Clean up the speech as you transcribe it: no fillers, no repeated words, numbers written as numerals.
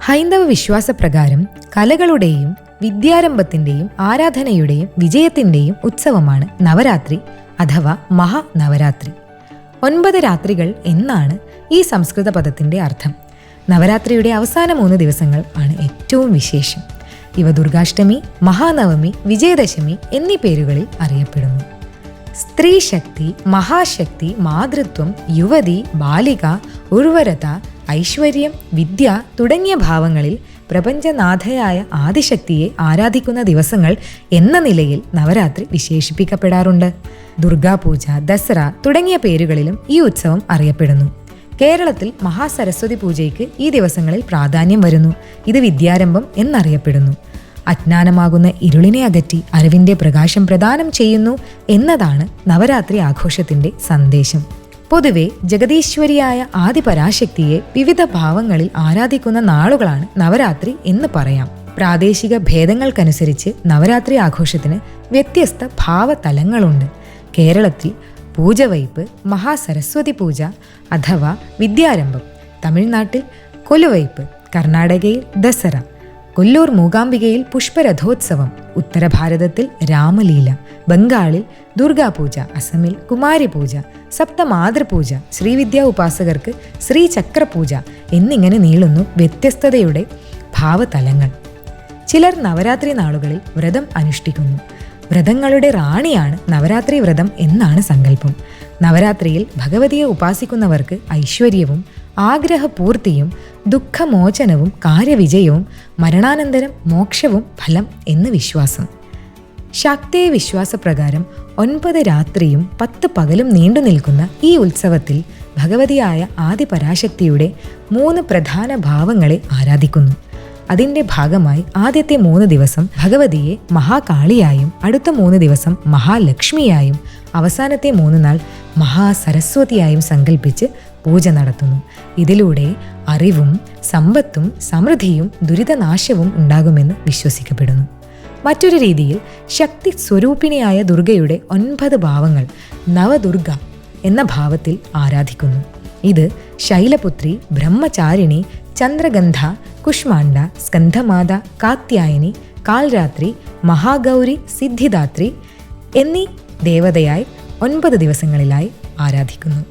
ഹൈന്ദവ വിശ്വാസപ്രകാരം കലകളുടെയും വിദ്യാരംഭത്തിൻ്റെയും ആരാധനയുടെയും വിജയത്തിൻ്റെയും ഉത്സവമാണ് നവരാത്രി അഥവാ മഹാനവരാത്രി. 9 രാത്രികൾ എന്നാണ് ഈ സംസ്കൃത പദത്തിൻ്റെ അർത്ഥം. നവരാത്രിയുടെ അവസാന 3 ദിവസങ്ങൾ ആണ് ഏറ്റവും വിശേഷം. ഇവ ദുർഗാഷ്ടമി, മഹാനവമി, വിജയദശമി എന്നീ പേരുകളിൽ അറിയപ്പെടുന്നു. സ്ത്രീ ശക്തി, മഹാശക്തി, മാതൃത്വം, യുവതി, ബാലിക, ഉർവരത, ഐശ്വര്യം, വിദ്യ തുടങ്ങിയ ഭാവങ്ങളിൽ പ്രപഞ്ചനാഥയായ ആദിശക്തിയെ ആരാധിക്കുന്ന ദിവസങ്ങൾ എന്ന നിലയിൽ നവരാത്രി വിശേഷിപ്പിക്കപ്പെടാറുണ്ട്. ദുർഗാപൂജ, ദസറ തുടങ്ങിയ പേരുകളിലും ഈ ഉത്സവം അറിയപ്പെടുന്നു. കേരളത്തിൽ മഹാസരസ്വതി പൂജയ്ക്ക് ഈ ദിവസങ്ങളിൽ പ്രാധാന്യം വരുന്നു. ഇത് വിദ്യാരംഭം എന്നറിയപ്പെടുന്നു. അജ്ഞാനമാകുന്ന ഇരുളിനെ അകറ്റി അറിവിൻ്റെ പ്രകാശം പ്രദാനം ചെയ്യുന്നു എന്നതാണ് നവരാത്രി ആഘോഷത്തിൻ്റെ സന്ദേശം. പൊതുവെ ജഗദീശ്വരിയായ ആദിപരാശക്തിയെ വിവിധ ഭാവങ്ങളിൽ ആരാധിക്കുന്ന നാളുകളാണ് നവരാത്രി എന്ന് പറയാം. പ്രാദേശിക ഭേദങ്ങൾക്കനുസരിച്ച് നവരാത്രി ആഘോഷത്തിന് വ്യത്യസ്ത ഭാവതലങ്ങളുണ്ട്. കേരളത്തിൽ പൂജവയ്പ്, മഹാസരസ്വതി പൂജ അഥവാ വിദ്യാരംഭം, തമിഴ്നാട്ടിൽ കൊലുവയ്പ്, കർണാടകയിൽ ദസറ, കൊല്ലൂർ മൂകാംബികയിൽ പുഷ്പരഥോത്സവം, ഉത്തരഭാരതത്തിൽ രാമലീല, ബംഗാളിൽ ദുർഗാപൂജ, അസമിൽ കുമാരിപൂജ, സപ്തമാതൃപൂജ, ശ്രീവിദ്യാ ഉപാസകർക്ക് ശ്രീചക്രപൂജ എന്നിങ്ങനെ നീളുന്നു വ്യത്യസ്തതയുടെ ഭാവതലങ്ങൾ. ചിലർ നവരാത്രി നാളുകളിൽ വ്രതം അനുഷ്ഠിക്കുന്നു. വ്രതങ്ങളുടെ റാണിയാണ് നവരാത്രി വ്രതം എന്നാണ് സങ്കല്പം. നവരാത്രിയിൽ ഭഗവതിയെ ഉപാസിക്കുന്നവർക്ക് ഐശ്വര്യവും ആഗ്രഹപൂർത്തിയും ദുഃഖമോചനവും കാര്യവിജയവും മരണാനന്തരം മോക്ഷവും ഫലം എന്ന് വിശ്വാസം. ശാക്തേയ വിശ്വാസപ്രകാരം 9 രാത്രിയും 10 പകലും നീണ്ടു നിൽക്കുന്ന ഈ ഉത്സവത്തിൽ ഭഗവതിയായ ആദിപരാശക്തിയുടെ 3 പ്രധാന ഭാവങ്ങളെ ആരാധിക്കുന്നു. അതിൻ്റെ ഭാഗമായി ആദ്യത്തെ 3 ദിവസം ഭഗവതിയെ മഹാകാളിയായും, അടുത്ത 3 ദിവസം മഹാലക്ഷ്മിയായും, അവസാനത്തെ 3 നാൾ മഹാസരസ്വതിയായും സങ്കല്പിച്ച് പൂജ നടത്തുന്നു. ഇതിലൂടെ അറിവും സമ്പത്തും സമൃദ്ധിയും ദുരിതനാശവും ഉണ്ടാകുമെന്ന് വിശ്വസിക്കപ്പെടുന്നു. മറ്റൊരു രീതിയിൽ ശക്തി സ്വരൂപിണിയായ ദുർഗയുടെ 9 ഭാവങ്ങൾ നവദുർഗ എന്ന ഭാവത്തിൽ ആരാധിക്കുന്നു. ഇത് ശൈലപുത്രി, ബ്രഹ്മചാരിണി, ചന്ദ്രഗന്ധ, കുഷ്മാണ്ഡ, സ്കന്ധമാത, കാത്യായനി, കാൽരാത്രി, മഹാഗൗരി, സിദ്ധിദാത്രി എന്നീ ദേവതയായി 9 ദിവസങ്ങളിലായി ആരാധിക്കുന്നു.